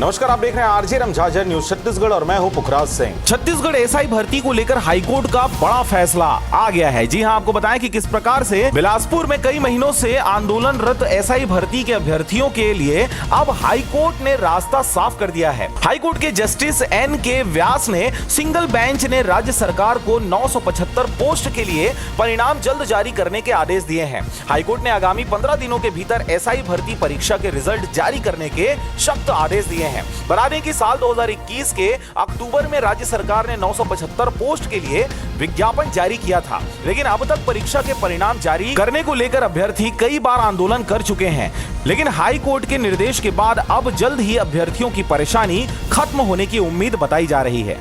नमस्कार, आप देख रहे हैं आरजे रमझाझर न्यूज छत्तीसगढ़ और मैं हूं पुखराज सिंह। छत्तीसगढ़ एसआई भर्ती को लेकर हाईकोर्ट का बड़ा फैसला आ गया है। जी हां, आपको बताएं कि किस प्रकार से बिलासपुर में कई महीनों से आंदोलनरत एसआई भर्ती के अभ्यर्थियों के लिए अब हाईकोर्ट ने रास्ता साफ कर दिया है। हाईकोर्ट के जस्टिस एन.के. व्यास ने सिंगल बेंच ने राज्य सरकार को 975 पोस्ट के लिए परिणाम जल्द जारी करने के आदेश दिए हैं। हाईकोर्ट ने आगामी 15 दिनों के भीतर एसआई भर्ती परीक्षा के रिजल्ट जारी करने के सख्त आदेश दिए हैं। बता दें कि साल 2021 के अक्टूबर में राज्य सरकार ने 975 पोस्ट के लिए विज्ञापन जारी किया था, लेकिन अब तक परीक्षा के परिणाम जारी करने को लेकर अभ्यर्थी कई बार आंदोलन कर चुके हैं। लेकिन हाई कोर्ट के निर्देश के बाद अब जल्द ही अभ्यर्थियों की परेशानी खत्म होने की उम्मीद बताई जा रही है।